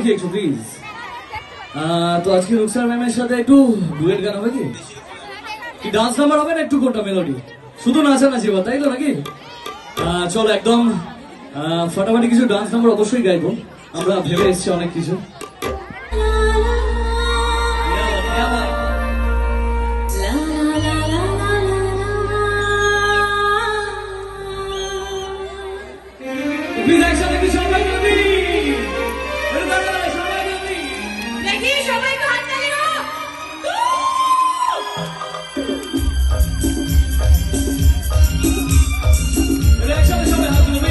দেখি একটু প্লিজ। তো আজকে রুকসার ম্যামের সাথে একটু ডুয়েট গান হবে কি? কি ডান্স নাম্বার হবে না একটু কোনটা মেলোডি? শুধু নাচানাচি বা তাই তো নাকি? চলো একদম ফাটাফাটি কিছু ডান্স নাম্বার অবশ্যই গাইবো, আমরা ভেবে এসছি অনেক কিছু। প্লিজ একসাথে কি সবাই করবি? দেখি সবাই তো হাত তালি দাও। একসাথে সবাই হাত তুলবে।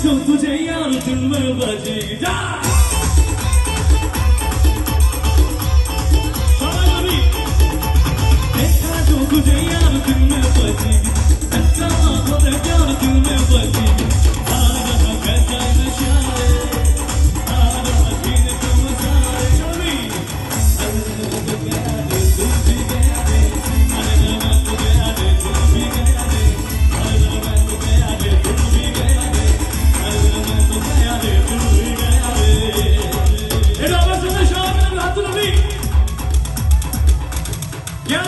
जो तुझे यार दिल में बजेगा देखा जो तुझे यार दिल में बजेगी अच्छा आंखों में प्यार दिल में बजेगी आ रहा कैसा नशा है आ रहा जीने का मजा है कभी तुम भी गया रे अरे मैं तो गया रे तुम भी गया रे अरे मैं तो गया रे तुम भी गया रे अरे मैं तो गया रे तुम भी गया रे ये आवाज सुनने शाम में हाथ तुली क्या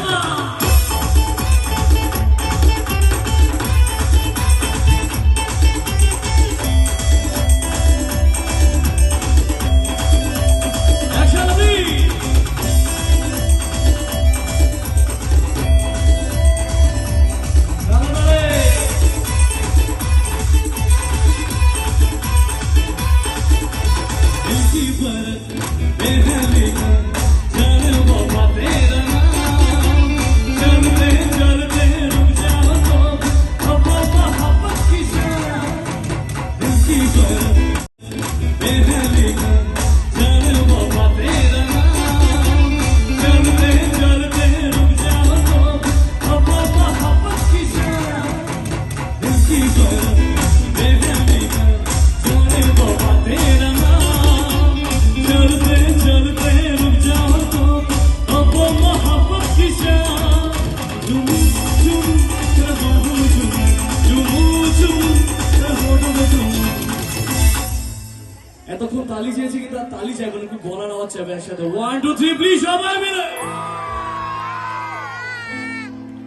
এতক্ষণ তালি চেয়েছি কিন্তু আর তালি চাইবো না, একটু গলার আওয়াজ চাইবে একসাথে 1 2 3 প্লিজ সবাই মিলে।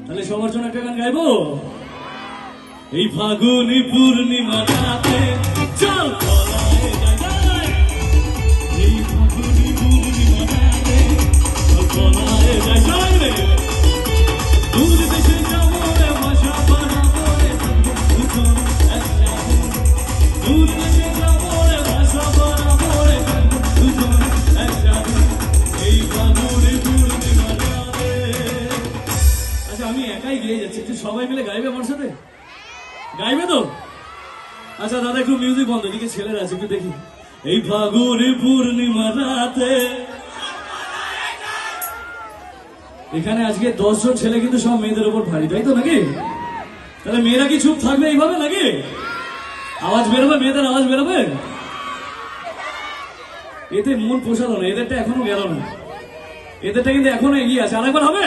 তাহলে সবার জন্য একটা গান গাইবো। এই ফাগুনি পূর্ণিমা রাতে চল পলায়ে যাই, এই ফাগুনি পূর্ণিমা রাতে চল পলায়ে যাই, সবাই মিলে দূর দেশে যাবো রে ভাষা বানাবো রে দুজন একসাথে, দূর দেশে যাবো রে ভাষা বানাবো রে দুজন একসাথে, এই ফাগুনি পূর্ণিমা রাতে। আচ্ছা আমি একাই গেয়ে যাচ্ছি, একটু সবাই মিলে গাইবে আমার সাথে, গাইবে তো? আচ্ছা দাদা একটু মিউজিক বন্ধ, এদিকে ছেলেরা আছে একটু দেখি। এই ফাগুনি পূর্ণিমা রাতে, এখানে আজকে 10 জন ছেলে কিন্তু সব মেয়েদের উপর ভারী, তাই তো নাকি? তাহলে মেয়েরা কি চুপ থাকবে এইভাবে নাকি? আওয়াজ বেরোবে, মেয়েদের আওয়াজ বেরোবে, এতে মন পোষালো না, এদেরটা এখনো গেল না, এদেরটা কিন্তু এখনো এগিয়ে আছে। আরেকবার হবে।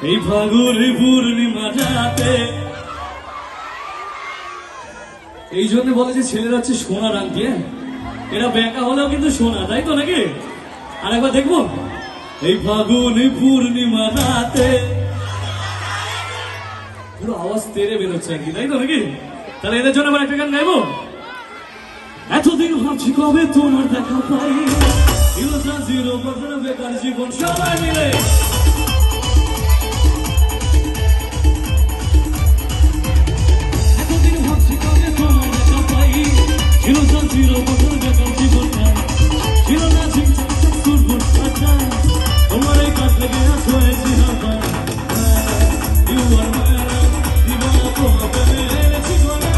এই ফাগুনি পূর্ণিমা রাতে, এই জন্য বলে যে ছেলেরা হচ্ছে সোনা রাঙতি, এরা বেকা হলেও কিন্তু সোনা, তাই তো নাকি? আর একবার দেখবো। এই ফাগুনি পূর্ণিমা রাতে, পুরো আওয়াজ তেরে বেরোচ্ছে আর কি, তাই তো নাকি? তাহলে এদের জন্য আবার একটা গান গাইবো। এতদিন ভাবছি কবে তোমার দেখা পাই, জিরো বছর বেকার জীবন, সবাই মিলে জিরো বছর বেকার জীবনটা ছিল না ঠিকঠাক করবো, আচ্ছা তোমার এই কাজ লেগে হয়েছি না ইউ আর মারা জীবন তোমাকে মেরেছি গোনা,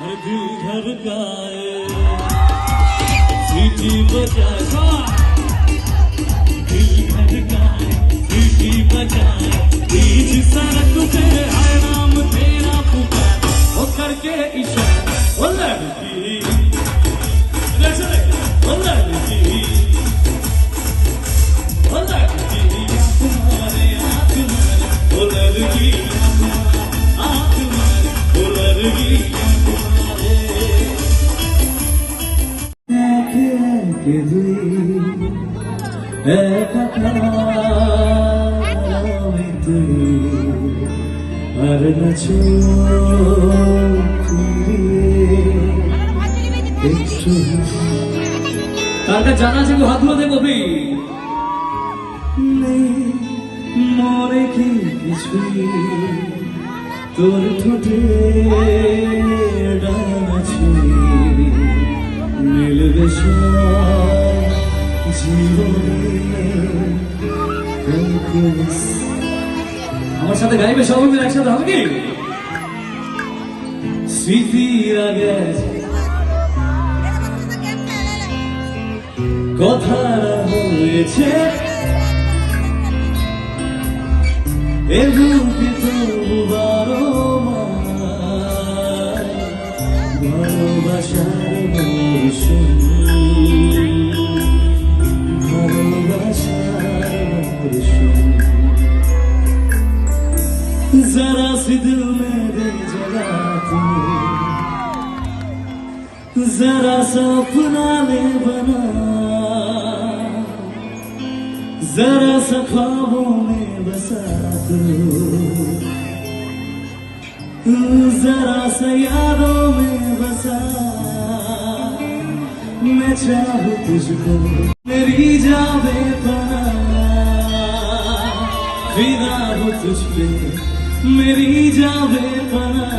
আর দিল ধড়কায় সিটি বজায়, দিল ধড়কায় সিটি बजाए, बीच सड़क पे आए नाम तेरा पुकार, वो करके इशारा, वो लड़की, वो लड़की, वो लड़की, तुम्हारे आँख मारे, वो लड़की, आँख मारे, वो लड़की तुम्हारे के दुई আর না কারটা জানা আছে, হাত মধ্যে কবি মনে কি কিছুই তোর ঠোঁটে ডানা ছুঁই মিলবে জীবনে। আমার সাথে গাইবে সবাই মিলে একসাথে, হবে কি? স্মৃতিরা গেছে কথা হয়েছে এ বুকে তবু বারো ভালোবাসার মরশুম ভালোবাসার মরশুম जरा सी दिल में दे जगह तू जरा सा अपना ले बना जरा सा ख्वाबों में बसा तू जरा सा यादों में बसा मैं चाहूँ तुझको मेरी जावे पना फिदा हो तुझ पे मेरी जावे पना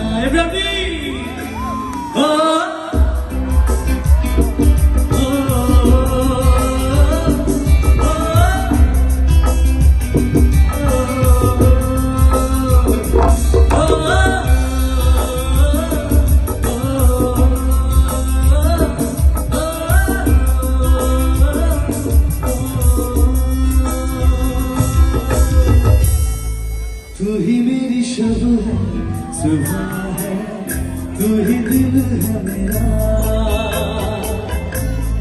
तू ही मेरी शब है सुबह है तू ही दिल है मेरा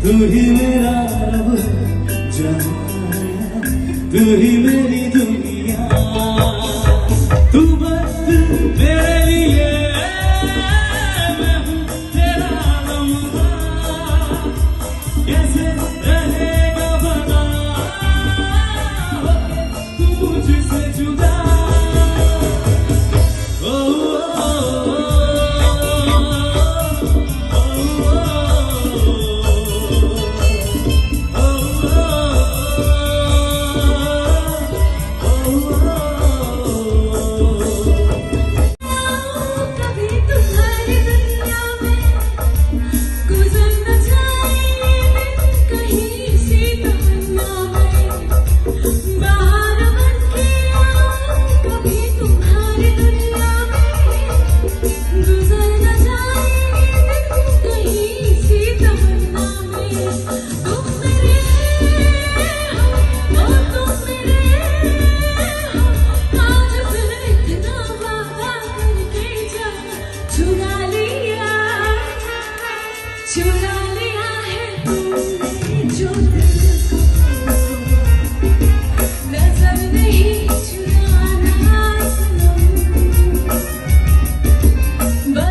तू ही मेरा रब है जहाँ है तू ही मेरी दुनिया तू बस मेरे लिए मैं हूँ तेरा लम्हा कैसे रहेगा बता तू मुझसे जुदा चुरा